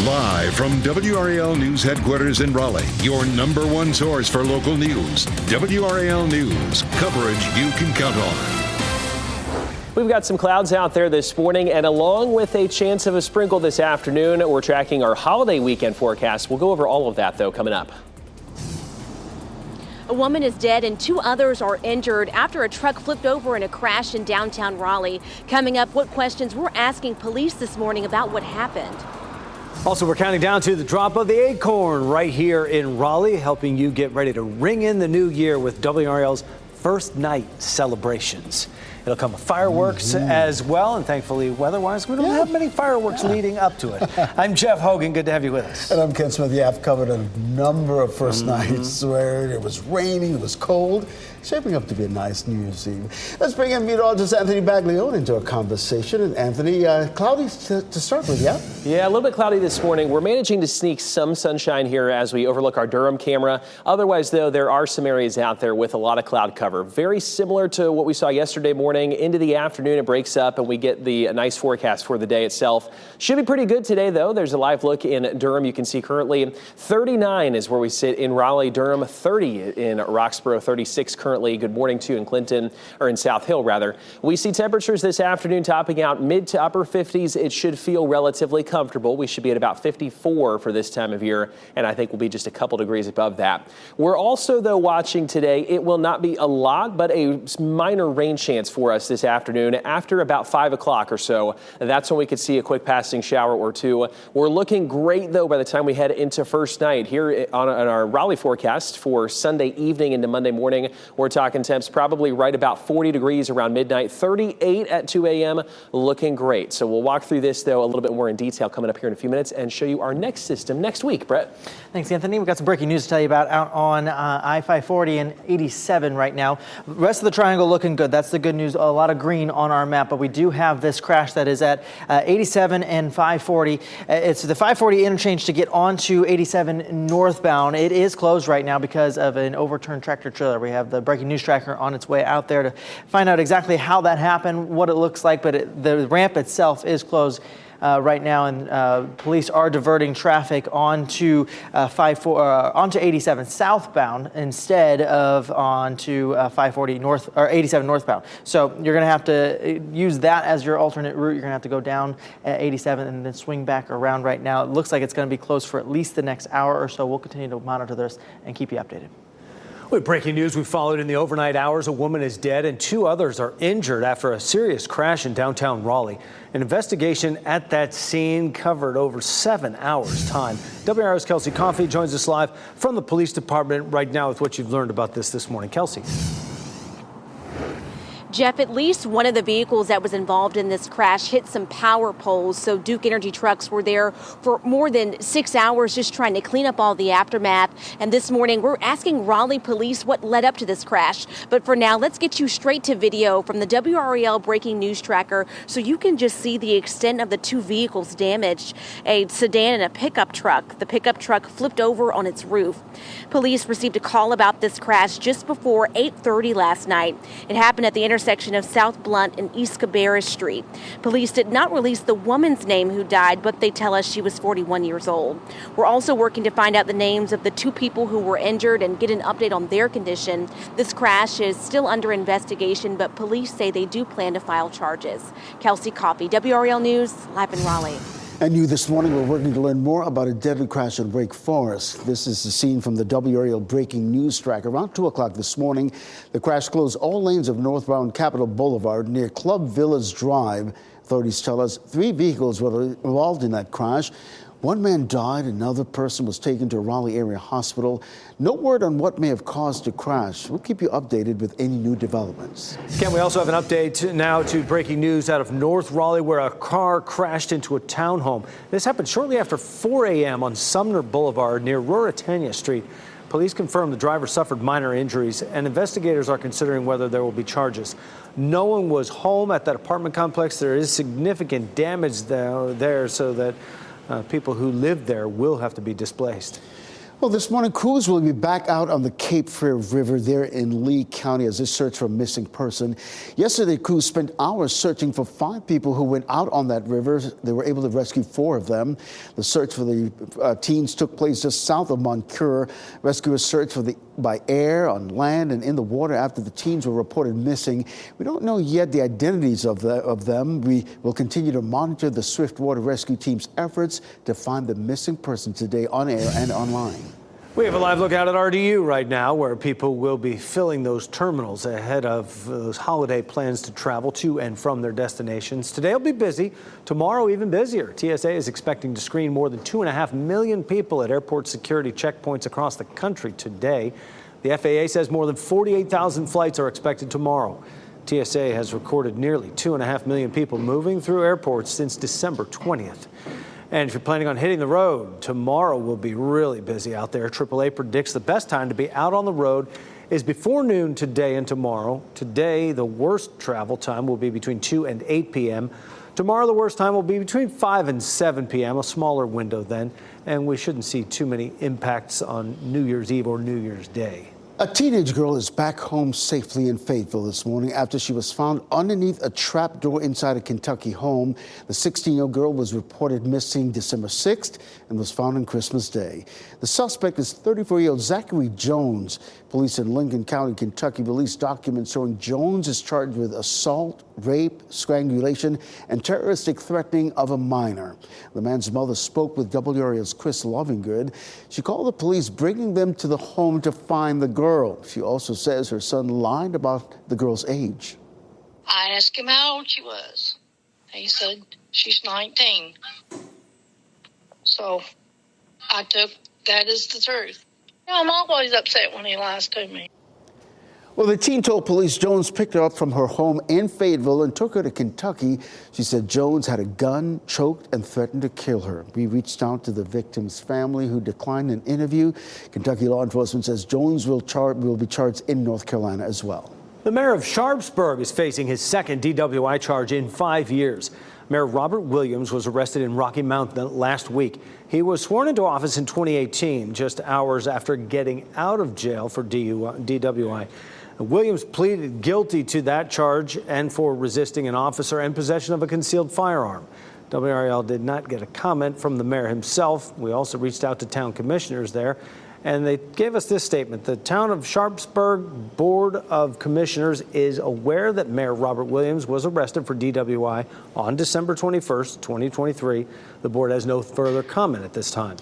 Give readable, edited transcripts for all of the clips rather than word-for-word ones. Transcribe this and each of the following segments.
Live from WRAL News Headquarters in Raleigh, your number one source for local news. WRAL News, coverage you can count on. We've got some clouds out there this morning, and along with a chance of a sprinkle this afternoon, we're tracking our holiday weekend forecast. We'll go over all of that, though, coming up. A woman is dead and 2 others are injured after a truck flipped over in a crash in downtown Raleigh. Coming up, what questions we're asking police this morning about what happened. Also, we're counting down to the drop of the acorn right here in Raleigh, helping you get ready to ring in the new year with WRAL's first night celebrations. It'll come with fireworks as well, and thankfully, weather-wise, we don't have many fireworks leading up to it. I'm Jeff Hogan. Good to have you with us. And I'm Ken Smith. Yeah, I've covered a number of first nights where it was raining, it was cold, shaping up to be a nice New Year's Eve. Let's bring in meteorologist Anthony Baglione into a conversation. And Anthony, cloudy to start with, yeah? Yeah, a little bit cloudy this morning. We're managing to sneak some sunshine here as we overlook our Durham camera. Otherwise, though, there are some areas out there with a lot of cloud cover. Very similar to what we saw yesterday morning. Into the afternoon, it breaks up and we get the nice forecast for the day itself. Should be pretty good today, though. There's a live look in Durham. You can see currently 39 is where we sit in Raleigh, Durham, 30 in Roxborough, 36 currently. Good morning to in Clinton, or in South Hill, rather. We see temperatures this afternoon topping out mid to upper 50s. It should feel relatively comfortable. We should be at about 54 for this time of year, and I think we'll be just a couple degrees above that. We're also, though, watching today. It will not be a lot, but a minor rain chance for us this afternoon after about 5 o'clock or so. That's when we could see a quick passing shower or two. We're looking great, though, by the time we head into first night here on our Raleigh forecast for Sunday evening into Monday morning. We're talking temps probably right about 40 degrees around midnight, 38 at 2 a.m. Looking great. So we'll walk through this, though, a little bit more in detail coming up here in a few minutes and show you our next system next week. Brett. Thanks, Anthony. We've got some breaking news to tell you about out on I-540 and 87 right now. The rest of the triangle looking good. That's the good news. A lot of green on our map, but we do have this crash that is at 87 and 540. It's the 540 interchange to get onto 87 northbound. It is closed right now because of an overturned tractor trailer. We have the breaking news tracker on its way out there to find out exactly how that happened, what it looks like, but the ramp itself is closed right now, and police are diverting traffic onto 87 southbound instead of onto 540 north or 87 northbound. So you're going to have to use that as your alternate route. You're going to have to go down at 87 and then swing back around. Right now, it looks like it's going to be closed for at least the next hour or so. We'll continue to monitor this and keep you updated. With breaking news we followed in the overnight hours, a woman is dead and 2 others are injured after a serious crash in downtown Raleigh. An investigation at that scene covered over 7 hours' time. WRAL's Kelsey Coffey joins us live from the police department right now with what you've learned about this morning. Kelsey. Jeff, at least one of the vehicles that was involved in this crash hit some power poles. So Duke Energy trucks were there for more than 6 hours just trying to clean up all the aftermath. And this morning, we're asking Raleigh police what led up to this crash. But for now, let's get you straight to video from the WRAL breaking news tracker so you can just see the extent of the 2 vehicles damaged, a sedan and a pickup truck. The pickup truck flipped over on its roof. Police received a call about this crash just before 8:30 last night. It happened at the intersection of South Blunt and East Cabarrus Street. Police did not release the woman's name who died, but they tell us she was 41 years old. We're also working to find out the names of the 2 people who were injured and get an update on their condition. This crash is still under investigation, but police say they do plan to file charges. Kelsey Coffey, WRAL News, live in Raleigh. And you this morning, we're working to learn more about a deadly crash in Wake Forest. This is the scene from the WRAL breaking news tracker. Around 2 o'clock this morning, the crash closed all lanes of northbound Capitol Boulevard near Club Villas Drive. Authorities tell us 3 vehicles were involved in that crash. 1 man died, another person was taken to a Raleigh area hospital. No word on what may have caused the crash. We'll keep you updated with any new developments. Ken, we also have an update now to breaking news out of North Raleigh where a car crashed into a townhome. This happened shortly after 4 a.m. on Sumner Boulevard near Ruritania Street. Police confirm the driver suffered minor injuries, and investigators are considering whether there will be charges. No one was home at that apartment complex. There is significant damage there so that people who live there will have to be displaced. Well, this morning, crews will be back out on the Cape Fear River there in Lee County as they search for a missing person. Yesterday, crews spent hours searching for 5 people who went out on that river. They were able to rescue 4 of them. The search for the teens took place just south of Moncur. Rescuers searched by air, on land, and in the water after the teens were reported missing. We don't know yet the identities of them. We will continue to monitor the Swiftwater Rescue Team's efforts to find the missing person today on air and online. We have a live look out at RDU right now, where people will be filling those terminals ahead of those holiday plans to travel to and from their destinations. Today will be busy. Tomorrow, even busier. TSA is expecting to screen more than 2.5 million people at airport security checkpoints across the country today. The FAA says more than 48,000 flights are expected tomorrow. TSA has recorded nearly 2.5 million people moving through airports since December 20th. And if you're planning on hitting the road, tomorrow will be really busy out there. AAA predicts the best time to be out on the road is before noon today and tomorrow. Today, the worst travel time will be between 2 and 8 p.m. Tomorrow, the worst time will be between 5 and 7 p.m., a smaller window then. And we shouldn't see too many impacts on New Year's Eve or New Year's Day. A teenage girl is back home safely in Fayetteville this morning after she was found underneath a trap door inside a Kentucky home. The 16-year-old girl was reported missing December 6th and was found on Christmas Day. The suspect is 34-year-old Zachary Jones. Police in Lincoln County, Kentucky released documents showing Jones is charged with assault, rape, strangulation, and terroristic threatening of a minor. The man's mother spoke with WRAL's Chris Lovingood. She called the police, bringing them to the home to find the girl. She also says her son lied about the girl's age. I asked him how old she was. He said she's 19. So I took that as the truth. I'm always upset when he lies to me. Well, the teen told police Jones picked her up from her home in Fayetteville and took her to Kentucky. She said Jones had a gun, choked, and threatened to kill her. We reached out to the victim's family, who declined an interview. Kentucky law enforcement says Jones will be charged in North Carolina as well. The mayor of Sharpsburg is facing his second DWI charge in 5 years. Mayor Robert Williams was arrested in Rocky Mount last week. He was sworn into office in 2018, just hours after getting out of jail for DWI. Williams pleaded guilty to that charge and for resisting an officer and possession of a concealed firearm. WRAL did not get a comment from the mayor himself. We also reached out to town commissioners there, and they gave us this statement. The town of Sharpsburg Board of Commissioners is aware that Mayor Robert Williams was arrested for DWI on December 21st, 2023. The board has no further comment at this time.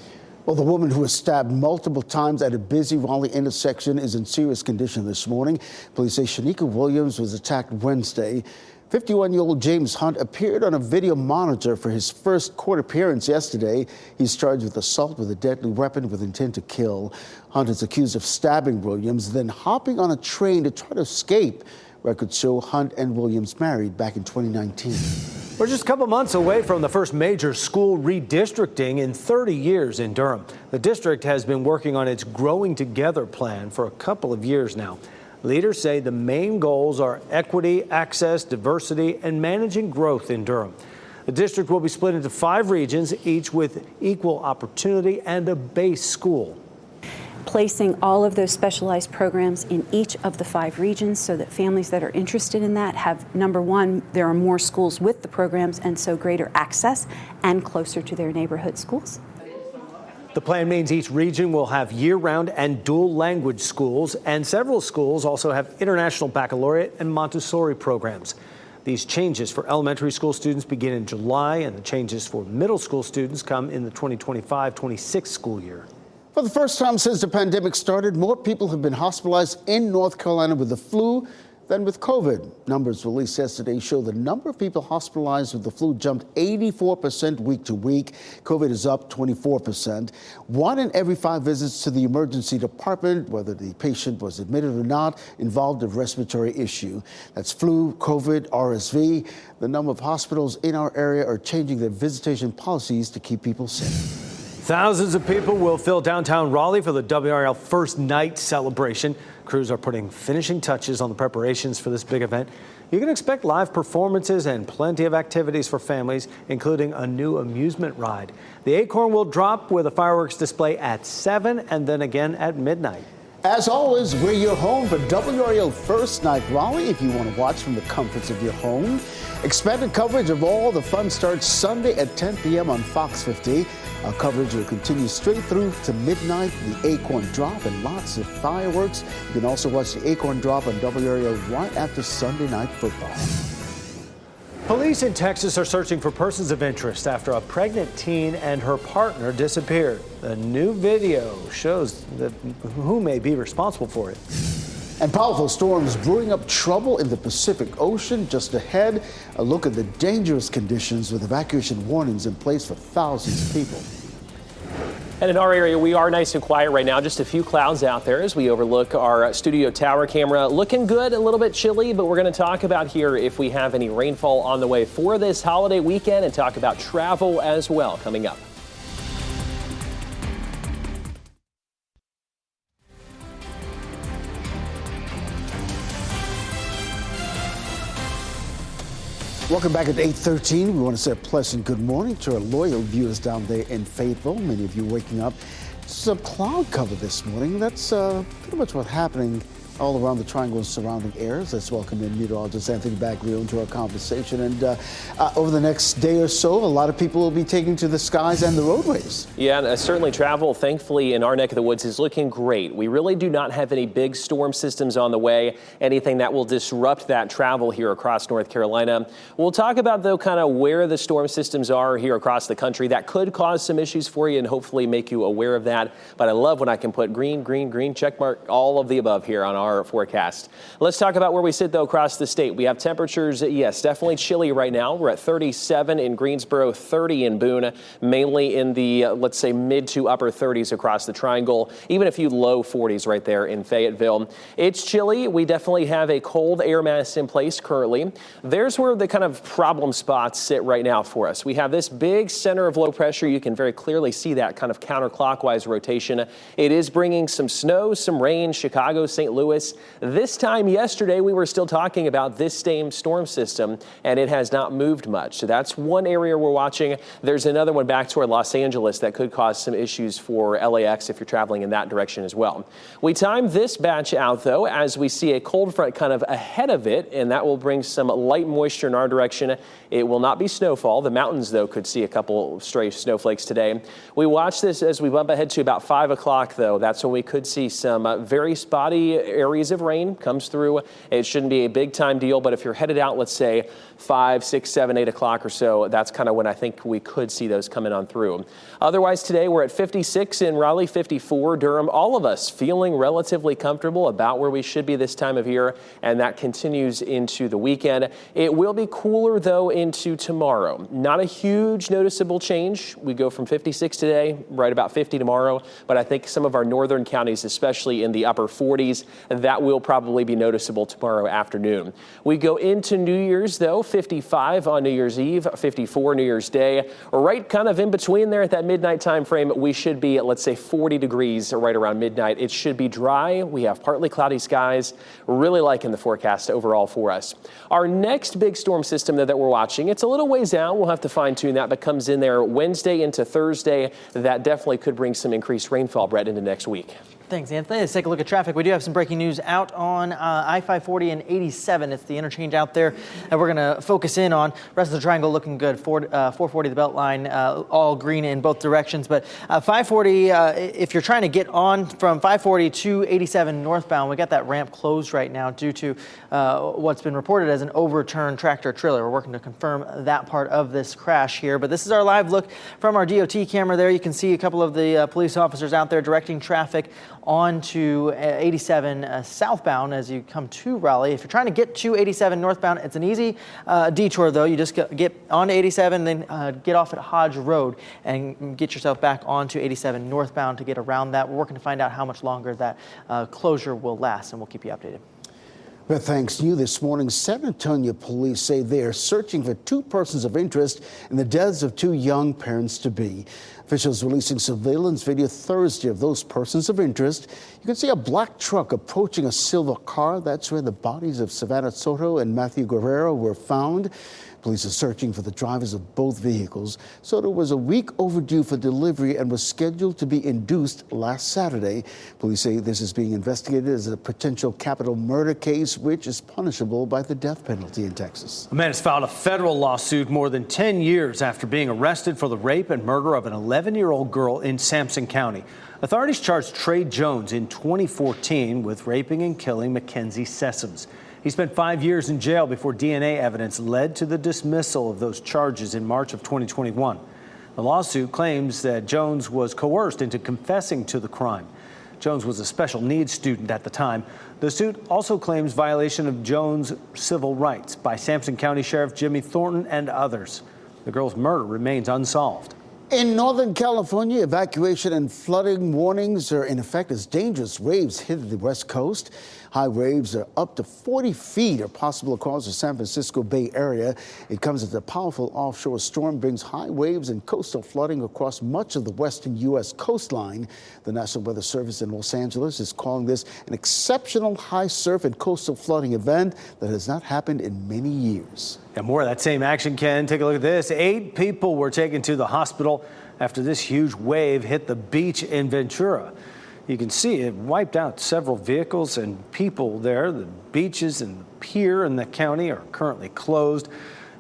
Well, the woman who was stabbed multiple times at a busy Raleigh intersection is in serious condition this morning. Police say Shanika Williams was attacked Wednesday. 51-year-old James Hunt appeared on a video monitor for his first court appearance yesterday. He's charged with assault with a deadly weapon with intent to kill. Hunt is accused of stabbing Williams, then hopping on a train to try to escape. Records show Hunt and Williams married back in 2019. We're just a couple months away from the first major school redistricting in 30 years in Durham. The district has been working on its Growing Together plan for a couple of years now. Leaders say the main goals are equity, access, diversity, and managing growth in Durham. The district will be split into 5 regions, each with equal opportunity and a base school. Placing all of those specialized programs in each of the 5 regions so that families that are interested in that have, number one, there are more schools with the programs and so greater access and closer to their neighborhood schools. The plan means each region will have year-round and dual language schools, and several schools also have international baccalaureate and Montessori programs. These changes for elementary school students begin in July, and the changes for middle school students come in the 2025-26 school year. For the first time since the pandemic started, more people have been hospitalized in North Carolina with the flu than with COVID. Numbers released yesterday show the number of people hospitalized with the flu jumped 84% week to week. COVID is up 24%. 1 in every 5 visits to the emergency department, whether the patient was admitted or not, involved a respiratory issue. That's flu, COVID, RSV. The number of hospitals in our area are changing their visitation policies to keep people safe. Thousands of people will fill downtown Raleigh for the WRAL First Night celebration. Crews are putting finishing touches on the preparations for this big event. You can expect live performances and plenty of activities for families, including a new amusement ride. The Acorn will drop with a fireworks display at 7 and then again at midnight. As always, we're your home for WRAL First Night Raleigh. If you want to watch from the comforts of your home, expanded coverage of all the fun starts Sunday at 10 p.m. on Fox 50. Our coverage will continue straight through to midnight, the Acorn Drop, and lots of fireworks. You can also watch the Acorn Drop on WRAL right after Sunday Night Football. Police in Texas are searching for persons of interest after a pregnant teen and her partner disappeared. A new video shows who may be responsible for it. And powerful storms brewing up trouble in the Pacific Ocean. Just ahead, a look at the dangerous conditions with evacuation warnings in place for thousands of people. And in our area, we are nice and quiet right now. Just a few clouds out there as we overlook our studio tower camera. Looking good, a little bit chilly, but we're going to talk about here if we have any rainfall on the way for this holiday weekend and talk about travel as well coming up. Welcome back at 8:13. We want to say a pleasant good morning to our loyal viewers down there in Fayetteville. Many of you waking up. Some cloud cover this morning. That's pretty much what's happening all around the triangle and surrounding areas. Let's welcome in meteorologist Anthony Baglio into our conversation. And over the next day or so, a lot of people will be taking to the skies and the roadways. Yeah, and certainly travel, thankfully, in our neck of the woods is looking great. We really do not have any big storm systems on the way, anything that will disrupt that travel here across North Carolina. We'll talk about, though, kind of where the storm systems are here across the country. That could cause some issues for you and hopefully make you aware of that. But I love when I can put green, green, green, check mark, all of the above here on our forecast. Let's talk about where we sit, though, across the state. We have temperatures, yes, definitely chilly right now. We're at 37 in Greensboro, 30 in Boone, mainly in the, let's say, mid to upper 30s across the triangle, even a few low 40s right there in Fayetteville. It's chilly. We definitely have a cold air mass in place currently. There's where the kind of problem spots sit right now for us. We have this big center of low pressure. You can very clearly see that kind of counterclockwise rotation. It is bringing some snow, some rain, Chicago, St. Louis. This time yesterday, we were still talking about this same storm system, and it has not moved much. So that's one area we're watching. There's another one back toward Los Angeles that could cause some issues for LAX if you're traveling in that direction as well. We timed this batch out, though, as we see a cold front kind of ahead of it, and that will bring some light moisture in our direction. It will not be snowfall. The mountains, though, could see a couple stray snowflakes today. We watch this as we bump ahead to about 5 o'clock, though. That's when we could see some very spotty areas of rain comes through. It shouldn't be a big time deal, but if you're headed out, let's say 5, 6, 7, 8 o'clock or so, that's kind of when I think we could see those coming on through. Otherwise, today we're at 56 in Raleigh, 54 Durham. All of us feeling relatively comfortable about where we should be this time of year, and that continues into the weekend. It will be cooler, though, into tomorrow. Not a huge noticeable change. We go from 56 today, right about 50 tomorrow, but I think some of our northern counties, especially in the upper 40s, that will probably be noticeable tomorrow afternoon. We go into New Year's, though, 55 on New Year's Eve, 54 New Year's Day. Right kind of in between there at that midnight time frame, we should be at, let's say, 40 degrees right around midnight. It should be dry. We have partly cloudy skies. Really liking the forecast overall for us. Our next big storm system that we're watching, it's a little ways out. We'll have to fine tune that, but comes in there Wednesday into Thursday. That definitely could bring some increased rainfall, Brett, into next week. Thanks, Anthony. Let's take a look at traffic. We do have some breaking news out on I-540 and 87. It's the interchange out there that we're going to focus in on. Rest of the triangle looking good. 440, the belt line, all green in both directions. But 540, if you're trying to get on from 540 to 87 northbound, we got that ramp closed right now due to what's been reported as an overturned tractor trailer. We're working to confirm that part of this crash here. But this is our live look from our DOT camera there. You can see a couple of the police officers out there directing traffic on to 87 southbound as you come to Raleigh. If you're trying to get to 87 northbound, it's an easy detour, though. You just get on to 87, then get off at Hodge Road and get yourself back onto 87 northbound to get around that. We're working to find out how much longer that closure will last, and we'll keep you updated. But thanks to you this morning, San Antonio police say they are searching for two persons of interest in the deaths of two young parents-to-be. Officials releasing surveillance video Thursday of those persons of interest. You can see a black truck approaching a silver car. That's where the bodies of Savannah Soto and Matthew Guerrero were found. Police are searching for the drivers of both vehicles. Soto was a week overdue for delivery and was scheduled to be induced last Saturday. Police say this is being investigated as a potential capital murder case, which is punishable by the death penalty in Texas. A man has filed a federal lawsuit more than 10 years after being arrested for the rape and murder of an 11-year-old girl in Sampson County. Authorities charged Trey Jones in 2014 with raping and killing Mackenzie Sessoms. He spent 5 years in jail before DNA evidence led to the dismissal of those charges in March of 2021. The lawsuit claims that Jones was coerced into confessing to the crime. Jones was a special needs student at the time. The suit also claims violation of Jones' civil rights by Sampson County Sheriff Jimmy Thornton and others. The girl's murder remains unsolved. In Northern California, evacuation and flooding warnings are in effect as dangerous waves hit the West Coast. High waves are up to 40 feet are possible across the San Francisco Bay Area. It comes as a powerful offshore storm brings high waves and coastal flooding across much of the western U.S. coastline. The National Weather Service in Los Angeles is calling this an exceptional high surf and coastal flooding event that has not happened in many years. And more of that same action, Ken. Take a look at this. 8 people were taken to the hospital after this huge wave hit the beach in Ventura. You can see it wiped out several vehicles and people there. The beaches and the pier in the county are currently closed.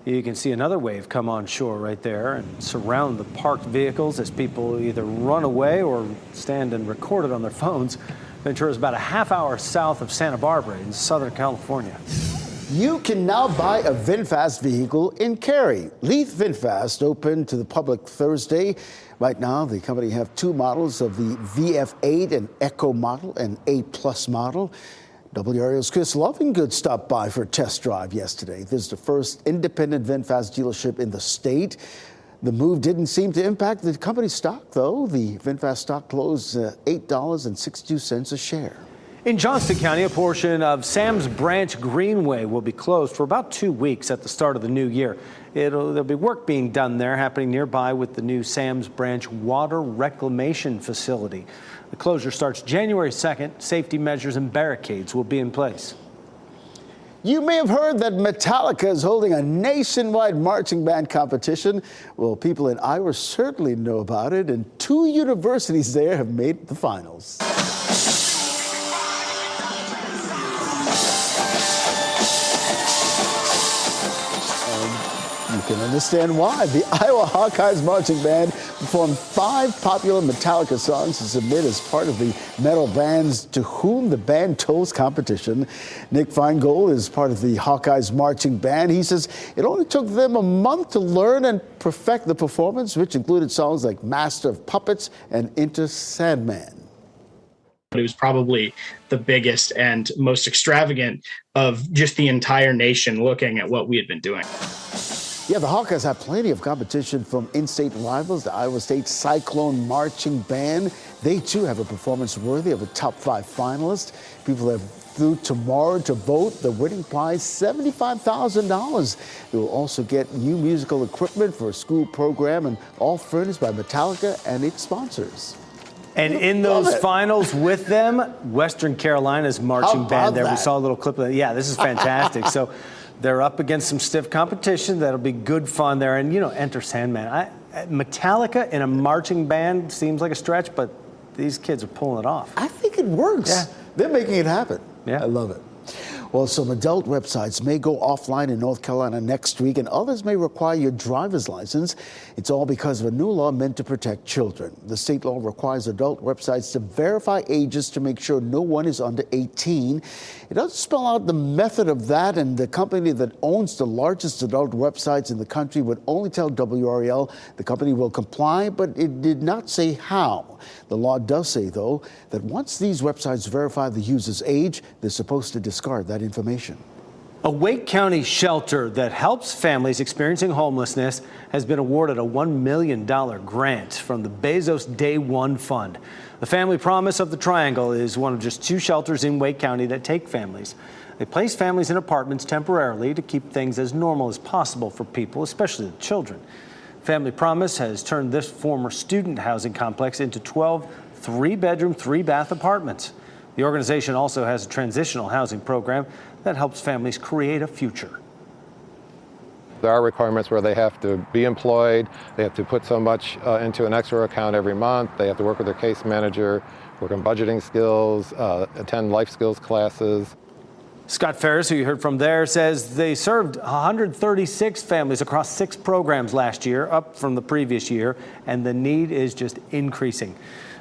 You can see another wave come on shore right there and surround the parked vehicles as people either run away or stand and record it on their phones. Ventura is about a half hour south of Santa Barbara in Southern California. You can now buy a VinFast vehicle in Cary. Leith VinFast opened to the public Thursday. Right now, the company have 2 models of the VF8, an Eco model, and 8 Plus model. WRAL's Chris Lovingood stopped by for a test drive yesterday. This is the first independent VinFast dealership in the state. The move didn't seem to impact the company's stock, though. The VinFast stock closed $8.62 a share. In Johnston County, a portion of Sam's Branch Greenway will be closed for about 2 weeks at the start of the new year. There'll be work being done there happening nearby with the new Sam's Branch water reclamation facility. The closure starts January 2nd. Safety measures and barricades will be in place. You may have heard that Metallica is holding a nationwide marching band competition. Well, people in Iowa certainly know about it, and 2 universities there have made the finals. You can understand why. The Iowa Hawkeyes Marching Band performed 5 popular Metallica songs to submit as part of the Metal Bands To Whom the Band Toes competition. Nick Feingold is part of the Hawkeyes Marching Band. He says it only took them a month to learn and perfect the performance, which included songs like Master of Puppets and Enter Sandman. It was probably the biggest and most extravagant of just the entire nation looking at what we had been doing. Yeah, the Hawkeyes have plenty of competition from in-state rivals, the Iowa State Cyclone Marching Band. They, too, have a performance worthy of a top 5 finalist. People have through tomorrow to vote. The winning prize, $75,000. They will also get new musical equipment for a school program, and all furnished by Metallica and its sponsors. And in those finals with them, Western Carolina's marching band there. That? We saw a little clip of that. Yeah, this is fantastic. So they're up against some stiff competition. That'll be good fun there. And, you know, Enter Sandman. Metallica in a marching band seems like a stretch, but these kids are pulling it off. I think it works. Yeah. They're making it happen. Yeah. I love it. Well, some adult websites may go offline in North Carolina next week, and others may require your driver's license. It's all because of a new law meant to protect children. The state law requires adult websites to verify ages to make sure no one is under 18. It doesn't spell out the method of that, and the company that owns the largest adult websites in the country would only tell WRAL the company will comply, but it did not say how. The law does say, though, that once these websites verify the user's age, they're supposed to discard that information. A Wake County shelter that helps families experiencing homelessness has been awarded a $1 million grant from the Bezos Day One Fund. The Family Promise of the Triangle is one of just 2 shelters in Wake County that take families. They place families in apartments temporarily to keep things as normal as possible for people, especially the children. Family Promise has turned this former student housing complex into 12 3-bedroom, 3-bath apartments. The organization also has a transitional housing program that helps families create a future. There are requirements where they have to be employed, they have to put so much into an escrow account every month, they have to work with their case manager, work on budgeting skills, attend life skills classes. Scott Ferris, who you heard from there, says they served 136 families across 6 programs last year, up from the previous year, and the need is just increasing.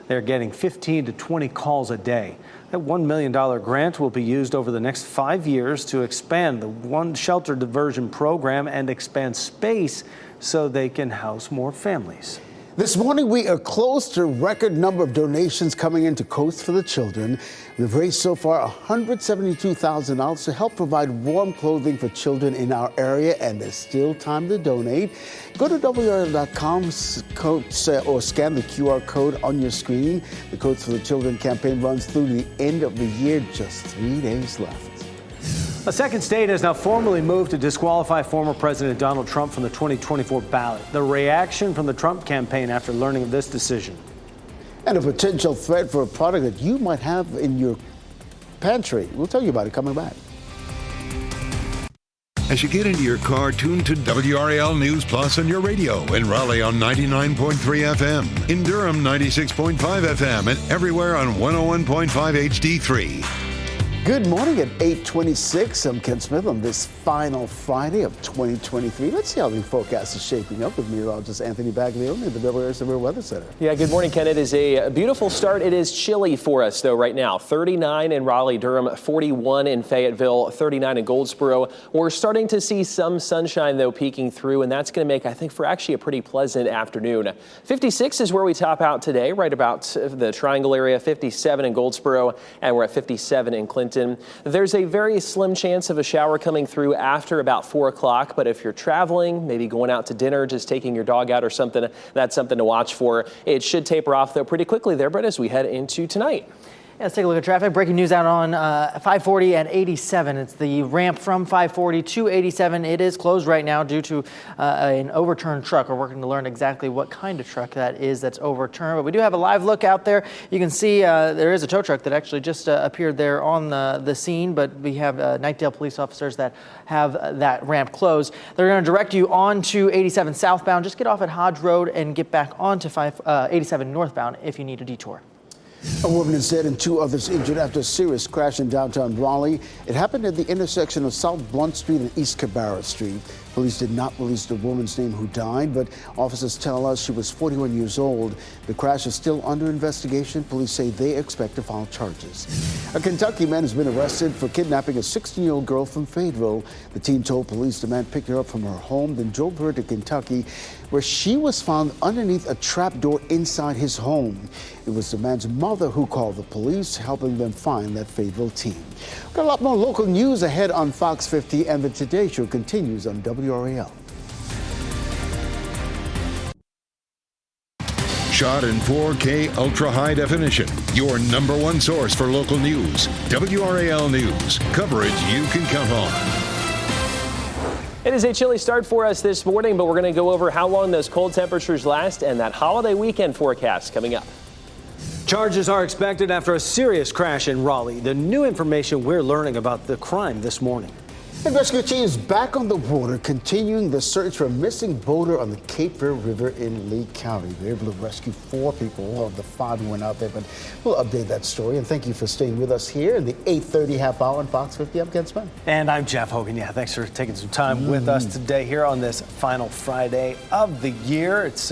They're getting 15 to 20 calls a day. That $1 million grant will be used over the next 5 years to expand the One Shelter Diversion program and expand space so they can house more families. This morning, we are close to a record number of donations coming into Coats for the Children. We've raised so far $172,000 to help provide warm clothing for children in our area, and there's still time to donate. Go to WRAL.com or scan the QR code on your screen. The Coats for the Children campaign runs through the end of the year, just 3 days left. A second state has now formally moved to disqualify former President Donald Trump from the 2024 ballot. The reaction from the Trump campaign after learning of this decision. And a potential threat for a product that you might have in your pantry. We'll tell you about it coming back. As you get into your car, tune to WRAL News Plus on your radio. In Raleigh on 99.3 FM. In Durham, 96.5 FM. And everywhere on 101.5 HD3. Good morning at 8:26. I'm Ken Smith on this final Friday of 2023. Let's see how the forecast is shaping up with meteorologist Anthony Baglione at the WRAL Severe Weather Center. Yeah, good morning, Ken. It is a beautiful start. It is chilly for us, though, right now. 39 in Raleigh-Durham, 41 in Fayetteville, 39 in Goldsboro. We're starting to see some sunshine, though, peeking through, and that's going to make, I think, for actually a pretty pleasant afternoon. 56 is where we top out today, right about the Triangle area, 57 in Goldsboro, and we're at 57 in Clinton. There's a very slim chance of a shower coming through after about 4 o'clock, but if you're traveling, maybe going out to dinner, just taking your dog out or something, that's something to watch for. It should taper off, though, pretty quickly there, but as we head into tonight. Yeah, let's take a look at traffic. Breaking news out on 540 and 87. It's the ramp from 540 to 87. It is closed right now due to an overturned truck. We're working to learn exactly what kind of truck that is that's overturned. But we do have a live look out there. You can see there is a tow truck that actually just appeared there on the scene. But we have Knightdale police officers that have that ramp closed. They're going to direct you on to 87 southbound. Just get off at Hodge Road and get back onto 87 northbound if you need a detour. A woman is dead and 2 others injured after a serious crash in downtown Raleigh. It happened at the intersection of South Blunt Street and East Cabarrus Street. Police did not release the woman's name who died, but officers tell us she was 41 years old. The crash is still under investigation. Police say they expect to file charges. A Kentucky man has been arrested for kidnapping a 16-year-old girl from Fayetteville. The teen told police the man picked her up from her home, then drove her to Kentucky, where she was found underneath a trap door inside his home. It was the man's mother who called the police, helping them find that Fayetteville teen. We've got a lot more local news ahead on Fox 50, and the Today Show continues on WRAL. Shot in 4K ultra high definition. Your number one source for local news. WRAL News. Coverage you can count on. It is a chilly start for us this morning, but we're going to go over how long those cold temperatures last and that holiday weekend forecast coming up. Charges are expected after a serious crash in Raleigh. The new information we're learning about the crime this morning. And rescue teams back on the water, continuing the search for a missing boater on the Cape Fear River in Lee County. They were able to rescue 4 people of the 5 who went out there, but we'll update that story. And thank you for staying with us here in the 8:30 half hour on Fox 50. I'm Ken Smith. And I'm Jeff Hogan. Yeah, thanks for taking some time with us today here on this final Friday of the year. It's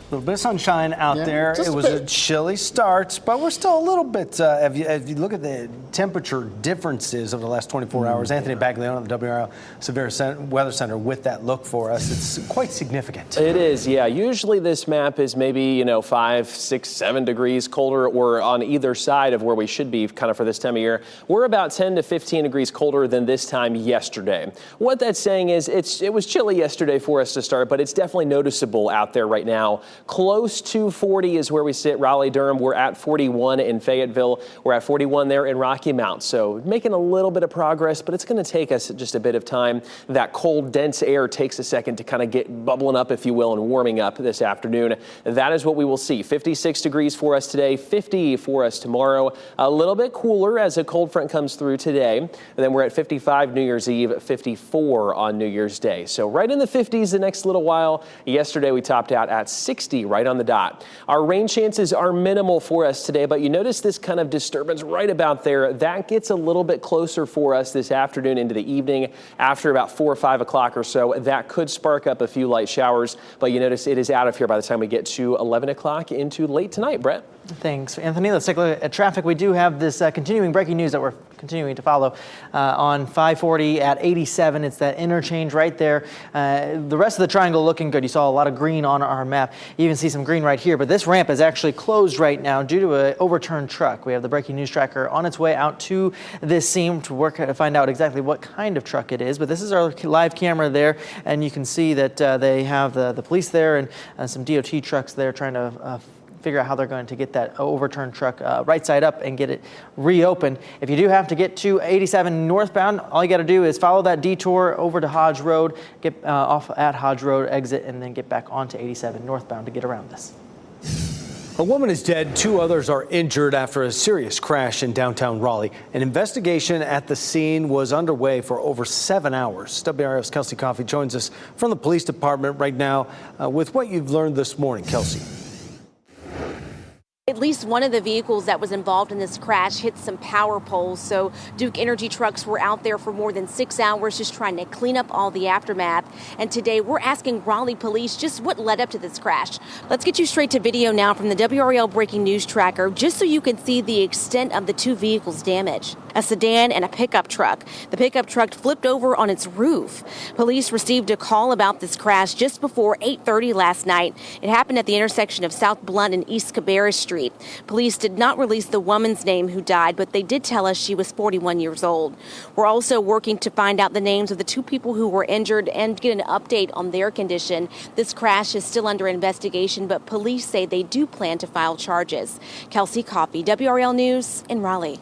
A little bit of sunshine out there. It was a chilly start, but we're still a little bit, if you look at the temperature differences over the last 24 hours, Anthony Baglione of the WRAL Severe Weather Center with that look for us, it's quite significant. It is, yeah. Usually this map is maybe, 5, 6, 7 degrees colder or on either side of where we should be kind of for this time of year. We're about 10 to 15 degrees colder than this time yesterday. What that's saying is it was chilly yesterday for us to start, but it's definitely noticeable out there right now. Close to 40 is where we sit. Raleigh, Durham, we're at 41 in Fayetteville. We're at 41 there in Rocky Mount. So making a little bit of progress, but it's going to take us just a bit of time. That cold, dense air takes a second to kind of get bubbling up, if you will, and warming up this afternoon. That is what we will see. 56 degrees for us today, 50 for us tomorrow. A little bit cooler as a cold front comes through today. And then we're at 55 New Year's Eve, 54 on New Year's Day. So right in the 50s the next little while. Yesterday we topped out at 60 right on the dot. Our rain chances are minimal for us today, but you notice this kind of disturbance right about there. That gets a little bit closer for us this afternoon into the evening after about 4 or 5 o'clock or so. That could spark up a few light showers, but you notice it is out of here by the time we get to 11 o'clock into late tonight. Brett? Thanks, Anthony. Let's take a look at traffic. We do have this continuing breaking news that we're continuing to follow on 540 at 87. It's that interchange right there. The rest of the triangle looking good. You saw a lot of green on our map. You even see some green right here, but this ramp is actually closed right now due to an overturned truck. We have the breaking news tracker on its way out to this scene to find out exactly what kind of truck it is, but this is our live camera there, and you can see that they have the police there and some DOT trucks there trying to figure out how they're going to get that overturned truck right side up and get it reopened. If you do have to get to 87 northbound, all you got to do is follow that detour over to Hodge Road, get off at Hodge Road exit, and then get back onto 87 northbound to get around this. A woman is dead. 2 others are injured after a serious crash in downtown Raleigh. An investigation at the scene was underway for over 7 hours. WRAL's Kelsey Coffey joins us from the police department right now with what you've learned this morning. Kelsey. At least one of the vehicles that was involved in this crash hit some power poles. So Duke Energy trucks were out there for more than 6 hours just trying to clean up all the aftermath. And today we're asking Raleigh police just what led up to this crash. Let's get you straight to video now from the WRAL breaking news tracker just so you can see the extent of the 2 vehicles' damage. A sedan and a pickup truck. The pickup truck flipped over on its roof. Police received a call about this crash just before 8:30 last night. It happened at the intersection of South Blunt and East Cabarrus Street. Police did not release the woman's name who died, but they did tell us she was 41 years old. We're also working to find out the names of the 2 people who were injured and get an update on their condition. This crash is still under investigation, but police say they do plan to file charges. Kelsey Coffey, WRAL News in Raleigh.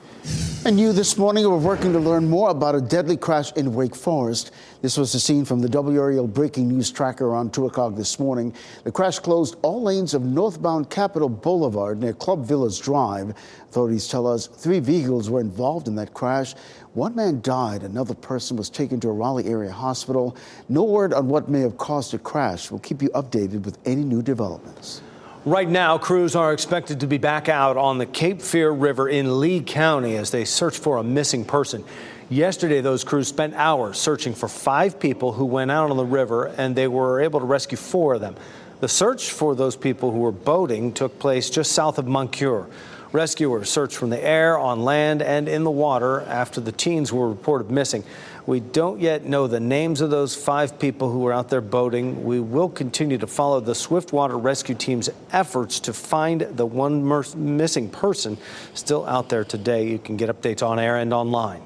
And new this morning, we're working to learn more about a deadly crash in Wake Forest. This was the scene from the WRAL breaking news tracker around 2 o'clock this morning. The crash closed all lanes of northbound Capitol Boulevard near Club Villas Drive. Authorities tell us 3 vehicles were involved in that crash. 1 man died. Another person was taken to a Raleigh area hospital. No word on what may have caused the crash. We'll keep you updated with any new developments. Right now, crews are expected to be back out on the Cape Fear River in Lee County as they search for a missing person. Yesterday, those crews spent hours searching for 5 people who went out on the river, and they were able to rescue 4 of them. The search for those people who were boating took place just south of Moncure. Rescuers searched from the air, on land, and in the water after the teens were reported missing. We don't yet know the names of those 5 people who were out there boating. We will continue to follow the Swiftwater Rescue Team's efforts to find the one missing person still out there today. You can get updates on air and online.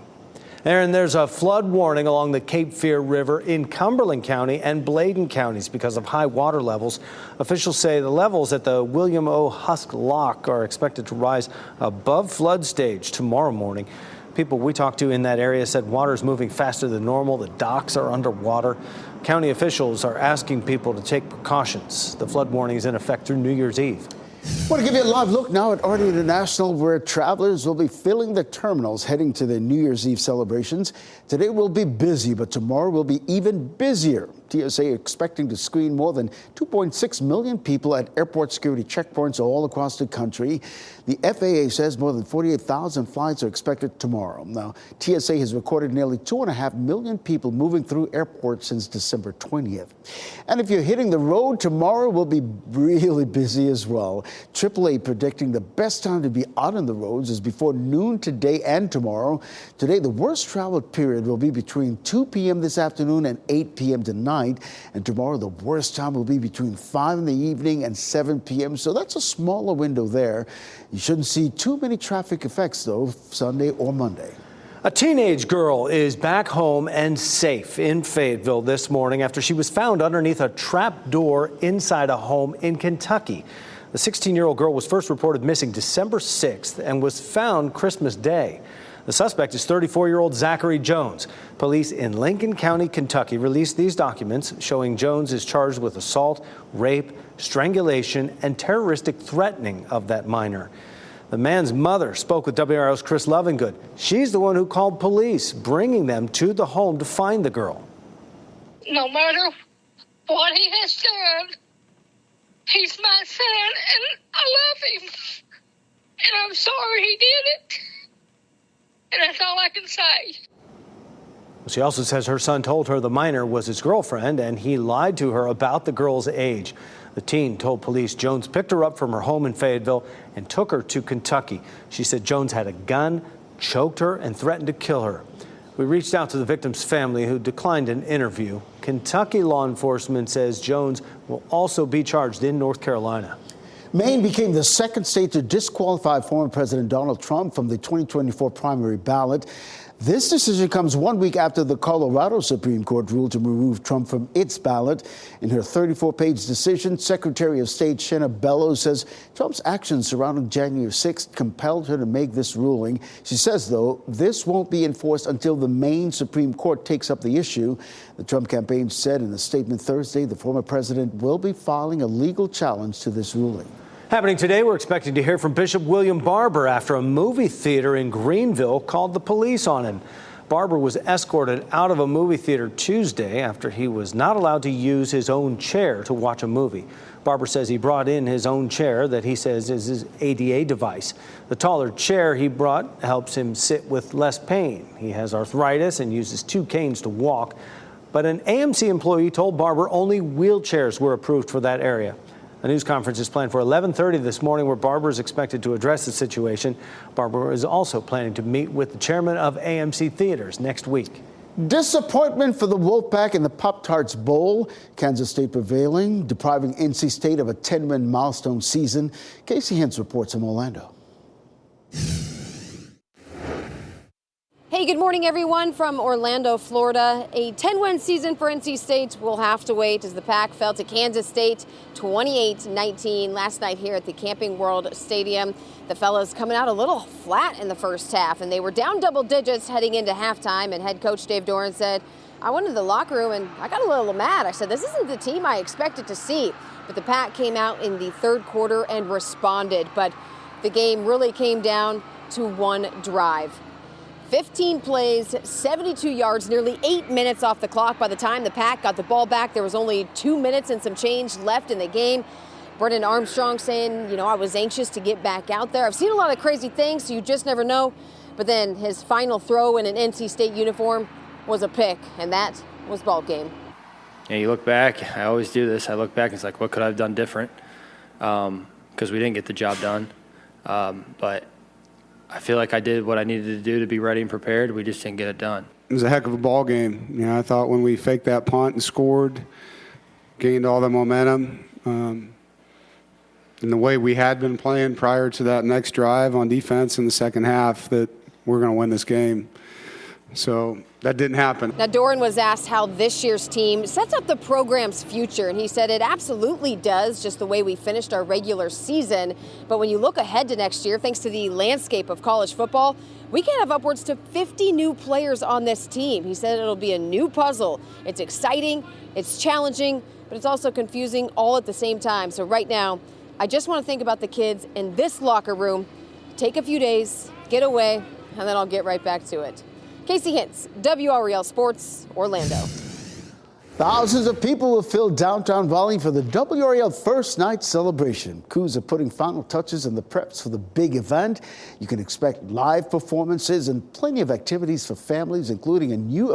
Aaron, there's a flood warning along the Cape Fear River in Cumberland County and Bladen counties because of high water levels. Officials say the levels at the William O. Husk Lock are expected to rise above flood stage tomorrow morning. People we talked to in that area said water is moving faster than normal. The docks are underwater. County officials are asking people to take precautions. The flood warning is in effect through New Year's Eve. I want to give you a live look now at Arty International, where travelers will be filling the terminals heading to their New Year's Eve celebrations. Today will be busy, but tomorrow will be even busier. TSA expecting to screen more than 2.6 million people at airport security checkpoints all across the country. The FAA says more than 48,000 flights are expected tomorrow. Now, TSA has recorded nearly 2.5 million people moving through airports since December 20th. And if you're hitting the road, tomorrow will be really busy as well. AAA predicting the best time to be out on the roads is before noon today and tomorrow. Today, the worst travel period will be between 2 p.m. this afternoon and 8 p.m. tonight. And tomorrow, the worst time will be between 5 in the evening and 7 p.m. So that's a smaller window there. You shouldn't see too many traffic effects, though, Sunday or Monday. A teenage girl is back home and safe in Fayetteville this morning after she was found underneath a trap door inside a home in Kentucky. The 16-year-old girl was first reported missing December 6th and was found Christmas Day. The suspect is 34-year-old Zachary Jones. Police in Lincoln County, Kentucky released these documents showing Jones is charged with assault, rape, strangulation, and terroristic threatening of that minor. The man's mother spoke with WRAL's Chris Lovingood. She's the one who called police, bringing them to the home to find the girl. No matter what he has done, he's my son, and I love him. And I'm sorry he did it. And that's all I can say. She also says her son told her the minor was his girlfriend, and he lied to her about the girl's age. The teen told police Jones picked her up from her home in Fayetteville and took her to Kentucky. She said Jones had a gun, choked her, and threatened to kill her. We reached out to the victim's family, who declined an interview. Kentucky law enforcement says Jones will also be charged in North Carolina. Maine became the second state to disqualify former President Donald Trump from the 2024 primary ballot. This decision comes 1 week after the Colorado Supreme Court ruled to remove Trump from its ballot. In her 34-page decision, Secretary of State Shenna Bellows says Trump's actions surrounding January 6th compelled her to make this ruling. She says, though, this won't be enforced until the Maine Supreme Court takes up the issue. The Trump campaign said in a statement Thursday the former president will be filing a legal challenge to this ruling. Happening today, we're expecting to hear from Bishop William Barber after a movie theater in Greenville called the police on him. Barber was escorted out of a movie theater Tuesday after he was not allowed to use his own chair to watch a movie. Barber says he brought in his own chair that he says is his ADA device. The taller chair he brought helps him sit with less pain. He has arthritis and uses 2 canes to walk. But an AMC employee told Barber only wheelchairs were approved for that area. A news conference is planned for 11:30 this morning where Barber is expected to address the situation. Barber is also planning to meet with the chairman of AMC Theaters next week. Disappointment for the Wolfpack in the Pop-Tarts Bowl. Kansas State prevailing, depriving NC State of a 10-win milestone season. Casey Hintz reports from Orlando. Hey, good morning, everyone, from Orlando, Florida. A 10-win season for NC State will have to wait as the Pack fell to Kansas State 28-19 last night here at the Camping World Stadium. The fellas coming out a little flat in the first half, and they were down double digits heading into halftime, and head coach Dave Doran said, I went into the locker room and I got a little mad. I said, this isn't the team I expected to see. But the Pack came out in the third quarter and responded. But the game really came down to one drive. 15 plays, 72 yards, nearly 8 minutes off the clock. By the time the Pack got the ball back, there was only 2 minutes and some change left in the game. Brendan Armstrong saying, I was anxious to get back out there. I've seen a lot of crazy things, so you just never know. But then his final throw in an NC State uniform was a pick, and that was ball game. Yeah, you look back, I always do this. I look back and it's like, what could I have done different? Because we didn't get the job done. But I feel like I did what I needed to do to be ready and prepared. We just didn't get it done. It was a heck of a ball game. I thought when we faked that punt and scored, gained all the momentum, and the way we had been playing prior to that next drive on defense in the second half, that we're going to win this game. So that didn't happen. Now, Doran was asked how this year's team sets up the program's future, and he said it absolutely does, just the way we finished our regular season. But when you look ahead to next year, thanks to the landscape of college football, we can have upwards to 50 new players on this team. He said it'll be a new puzzle. It's exciting, it's challenging, but it's also confusing all at the same time. So right now, I just want to think about the kids in this locker room, take a few days, get away, and then I'll get right back to it. Casey Hintz, WRAL Sports, Orlando. Thousands of people will fill downtown Raleigh for the WRAL First Night celebration. Crews are putting final touches on the preps for the big event. You can expect live performances and plenty of activities for families, including a new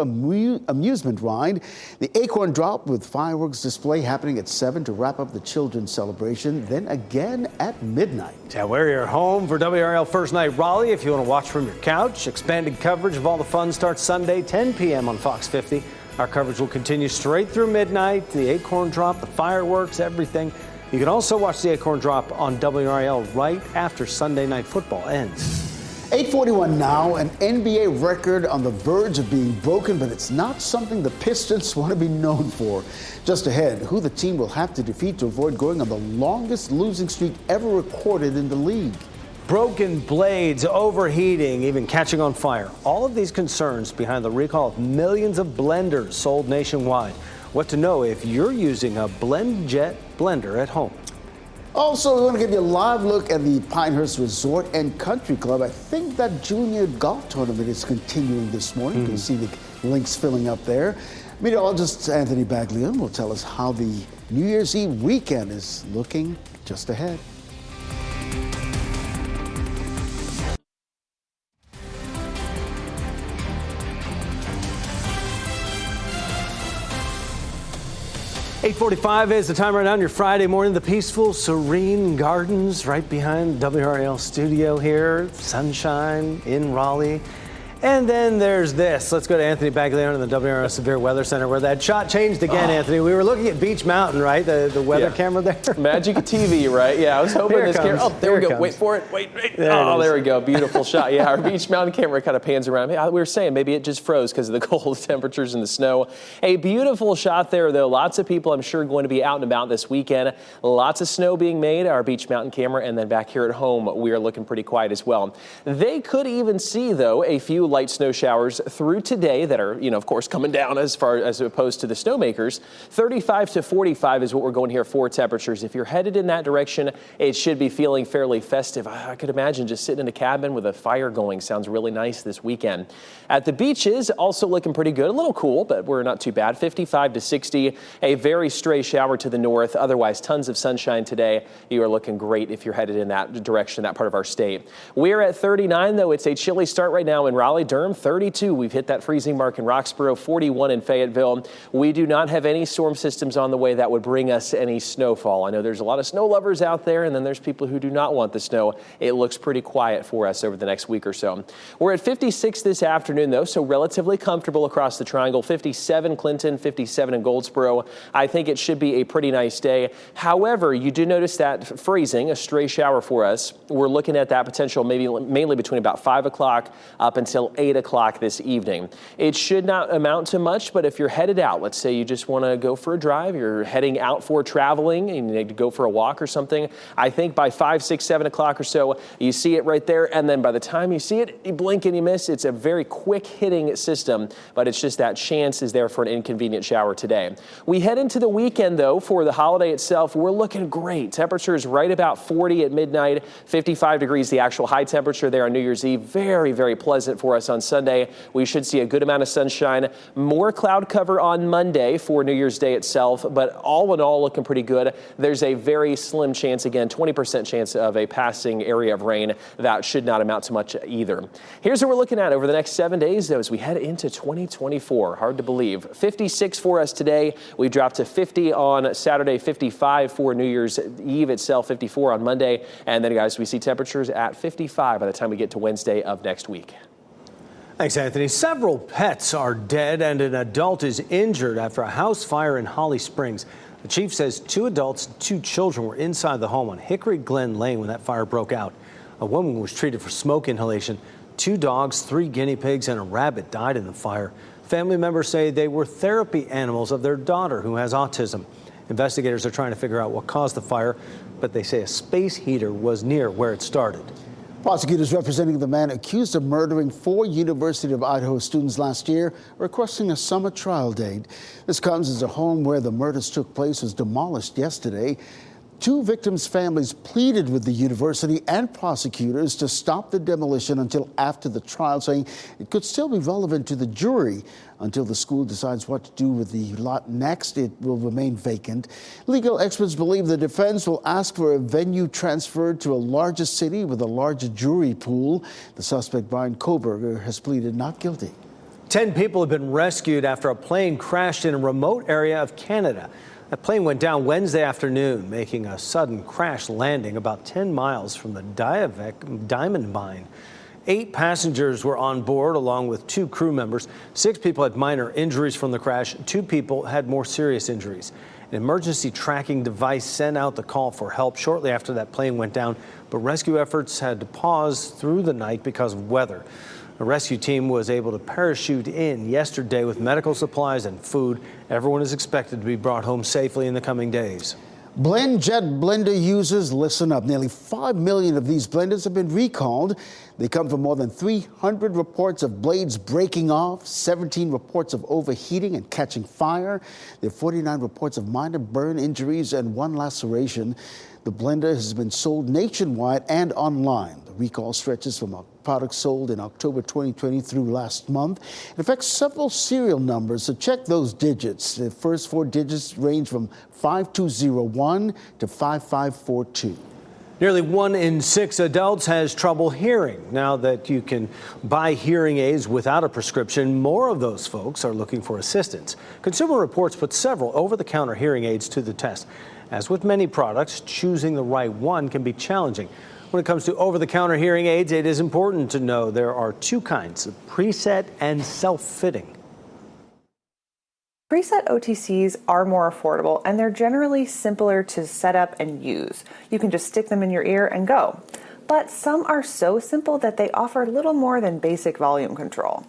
amusement ride, the Acorn Drop with fireworks display happening at 7 to wrap up the children's celebration, then again at midnight. Yeah, we're your home for WRAL First Night Raleigh. If you want to watch from your couch, expanded coverage of all the fun starts Sunday, 10 p.m. on Fox 50. Our coverage will continue straight through midnight, the Acorn Drop, the fireworks, everything. You can also watch the Acorn Drop on WRAL right after Sunday Night Football ends. 8:41 now, an NBA record on the verge of being broken, but it's not something the Pistons want to be known for. Just ahead, who the team will have to defeat to avoid going on the longest losing streak ever recorded in the league. Broken blades, overheating, even catching on fire. All of these concerns behind the recall of millions of blenders sold nationwide. What to know if you're using a BlendJet blender at home. Also, we want to give you a live look at the Pinehurst Resort and Country Club. I think that junior golf tournament is continuing this morning. You can see the links filling up there. Meteorologist Anthony Baglione will tell us how the New Year's Eve weekend is looking just ahead. .45 is the time right now on your Friday morning. The peaceful, serene gardens right behind WRAL studio here. Sunshine in Raleigh. And then there's this. Let's go to Anthony Baglione in the WRAL Severe Weather Center where that shot changed again, Anthony. We were looking at Beach Mountain, right? The weather camera there. Magic of TV, right? Yeah, I was hoping this camera. Oh, there we go. Wait for it. Wait. There we go. Beautiful shot. Yeah, our Beach Mountain camera kind of pans around. We were saying maybe it just froze because of the cold temperatures and the snow. A beautiful shot there, though. Lots of people, I'm sure, going to be out and about this weekend. Lots of snow being made. Our Beach Mountain camera. And then back here at home, we are looking pretty quiet as well. They could even see, though, a few light snow showers through today that are, of course, coming down as opposed to the snowmakers. 35 to 45 is what we're going here for temperatures. If you're headed in that direction, it should be feeling fairly festive. I could imagine just sitting in a cabin with a fire going. Sounds really nice this weekend. At the beaches, also looking pretty good. A little cool, but we're not too bad. 55 to 60. A very stray shower to the north. Otherwise, tons of sunshine today. You are looking great if you're headed in that direction, that part of our state. We're at 39, though. It's a chilly start right now in Raleigh, Durham. 32. We've hit that freezing mark in Roxborough. 41 in Fayetteville. We do not have any storm systems on the way that would bring us any snowfall. I know there's a lot of snow lovers out there, and then there's people who do not want the snow. It looks pretty quiet for us over the next week or so. We're at 56 this afternoon, though, so relatively comfortable across the triangle. 57 Clinton, 57 in Goldsboro. I think it should be a pretty nice day. However, you do notice that freezing, a stray shower for us. We're looking at that potential mainly between about 5 o'clock up until 8 o'clock this evening. It should not amount to much, but if you're headed out, let's say you just want to go for a drive, you're heading out for traveling, and you need to go for a walk or something, I think by 5, 6, 7 o'clock or so, you see it right there, and then by the time you see it, you blink and you miss. It's a very quick hitting system, but it's just that chance is there for an inconvenient shower today. We head into the weekend, though, for the holiday itself. We're looking great. Temperatures right about 40 at midnight, 55 degrees the actual high temperature there on New Year's Eve. Very, very pleasant for us on Sunday. We should see a good amount of sunshine. More cloud cover on Monday for New Year's Day itself, but all in all looking pretty good. There's a very slim chance, again, 20% chance of a passing area of rain. That should not amount to much either. Here's what we're looking at over the next 7 days, though, as we head into 2024. Hard to believe. 56 for us today. We dropped to 50 on Saturday, 55 for New Year's Eve itself, 54 on Monday. And then, guys, we see temperatures at 55 by the time we get to Wednesday of next week. Thanks, Anthony. Several pets are dead and an adult is injured after a house fire in Holly Springs. The chief says 2 adults and 2 children were inside the home on Hickory Glen Lane when that fire broke out. A woman was treated for smoke inhalation. 2 dogs, 3 guinea pigs, and a rabbit died in the fire. Family members say they were therapy animals of their daughter who has autism. Investigators are trying to figure out what caused the fire, but they say a space heater was near where it started. Prosecutors representing the man accused of murdering 4 University of Idaho students last year are requesting a summer trial date. This comes as a home where the murders took place was demolished yesterday. Two victims' families pleaded with the university and prosecutors to stop the demolition until after the trial, saying it could still be relevant to the jury. Until the school decides what to do with the lot next, it will remain vacant. Legal experts believe the defense will ask for a venue transferred to a larger city with a larger jury pool. The suspect, Brian Koberger, has pleaded not guilty. 10 people have been rescued after a plane crashed in a remote area of Canada. That plane went down Wednesday afternoon, making a sudden crash landing about 10 miles from the diamond mine. 8 passengers were on board, along with 2 crew members. 6 people had minor injuries from the crash. 2 people had more serious injuries. An emergency tracking device sent out the call for help shortly after that plane went down, but rescue efforts had to pause through the night because of weather. A rescue team was able to parachute in yesterday with medical supplies and food. Everyone is expected to be brought home safely in the coming days. BlendJet blender users, listen up. Nearly 5 million of these blenders have been recalled. They come from more than 300 reports of blades breaking off, 17 reports of overheating and catching fire. There are 49 reports of minor burn injuries and 1 laceration. The blender has been sold nationwide and online. The recall stretches from products sold in October 2020 through last month. It affects several serial numbers, so check those digits. The first 4 digits range from 5201 to 5542. Nearly 1 in 6 adults has trouble hearing. Now that you can buy hearing aids without a prescription, more of those folks are looking for assistance. Consumer Reports put several over-the-counter hearing aids to the test. As with many products, choosing the right one can be challenging. When it comes to over-the-counter hearing aids, it is important to know there are 2 kinds, preset and self-fitting. Preset OTCs are more affordable, and they're generally simpler to set up and use. You can just stick them in your ear and go. But some are so simple that they offer little more than basic volume control.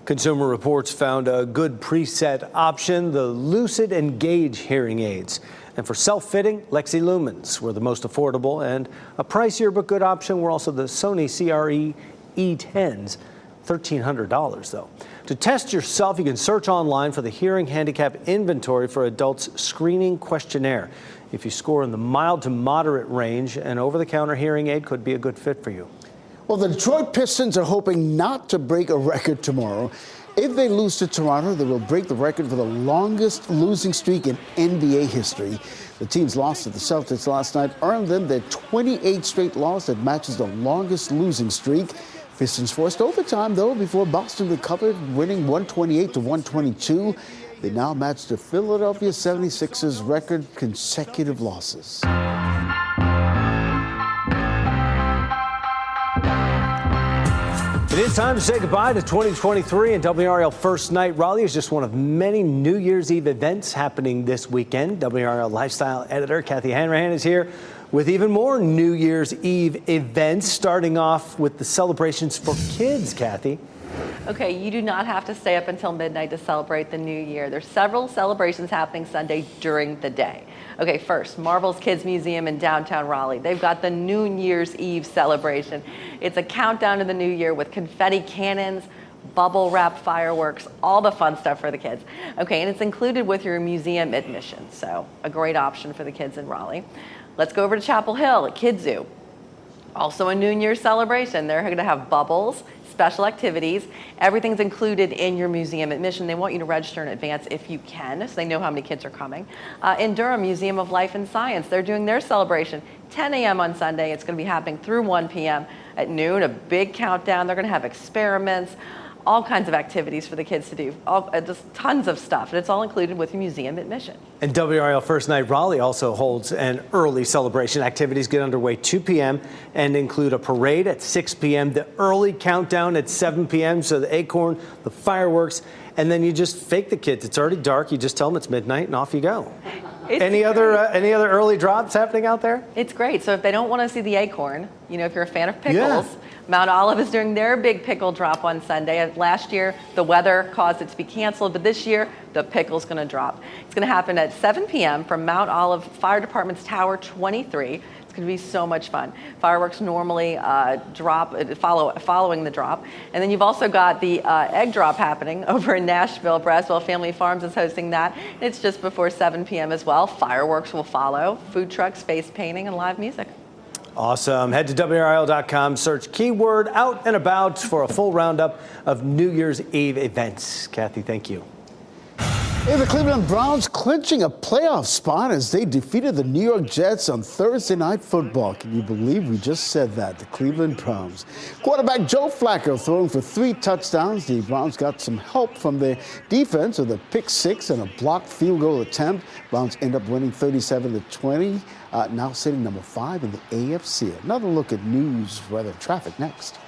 Consumer Reports found a good preset option, the Lucid Engage hearing aids. And for self-fitting, Lexi Lumens were the most affordable, and a pricier but good option were also the Sony CRE E10s, $1,300 though. To test yourself, you can search online for the Hearing Handicap Inventory for Adults Screening Questionnaire. If you score in the mild to moderate range, an over-the-counter hearing aid could be a good fit for you. Well, the Detroit Pistons are hoping not to break a record tomorrow. If they lose to Toronto, they will break the record for the longest losing streak in NBA history. The team's loss to the Celtics last night earned them their 28th straight loss that matches the longest losing streak. Pistons forced overtime, though, before Boston recovered, winning 128 to 122. They now match the Philadelphia 76ers' record consecutive losses. It is time to say goodbye to 2023, and WRAL First Night Raleigh is just one of many New Year's Eve events happening this weekend. WRAL Lifestyle Editor Kathy Hanrahan is here with even more New Year's Eve events, starting off with the celebrations for kids, Kathy. Okay, you do not have to stay up until midnight to celebrate the new year. There's several celebrations happening Sunday during the day. Okay, first, Marvel's Kids Museum in downtown Raleigh. They've got the New Year's Eve celebration. It's a countdown to the new year with confetti cannons, bubble wrap fireworks, all the fun stuff for the kids. Okay, and it's included with your museum admission, so a great option for the kids in Raleigh. Let's go over to Chapel Hill at Kids Zoo. Also a New Year's celebration. They're going to have bubbles, special activities. Everything's included in your museum admission. They want you to register in advance if you can, so they know how many kids are coming. In Durham, Museum of Life and Science, they're doing their celebration 10 a.m. on Sunday. It's going to be happening through 1 p.m. At noon, a big countdown. They're going to have experiments, all kinds of activities for the kids to do, just tons of stuff. And it's all included with your museum admission. And WRAL First Night Raleigh also holds an early celebration. Activities get underway 2 p.m. and include a parade at 6 p.m., the early countdown at 7 p.m., so the acorn, the fireworks, and then you just fake the kids. It's already dark. You just tell them it's midnight and off you go. Any other early drops happening out there? It's great. So if they don't want to see the acorn, if you're a fan of pickles, Mount Olive is doing their big pickle drop on Sunday. Last year, the weather caused it to be canceled, but this year, the pickle's going to drop. It's going to happen at 7 p.m. from Mount Olive Fire Department's Tower 23. It's It's going to be so much fun. Fireworks normally drop following the drop. And then you've also got the egg drop happening over in Nashville. Braswell Family Farms is hosting that. It's just before 7 p.m. as well. Fireworks will follow. Food trucks, face painting, and live music. Awesome. Head to WRAL.com, search keyword out and about for a full roundup of New Year's Eve events. Kathy, thank you. Hey, the Cleveland Browns clinching a playoff spot as they defeated the New York Jets on Thursday Night Football. Can you believe we just said that? The Cleveland Browns. Quarterback Joe Flacco throwing for 3 touchdowns. The Browns got some help from their defense with a pick 6 and a blocked field goal attempt. Browns end up winning 37-20, now sitting number 5 in the AFC. Another look at news, weather, traffic next.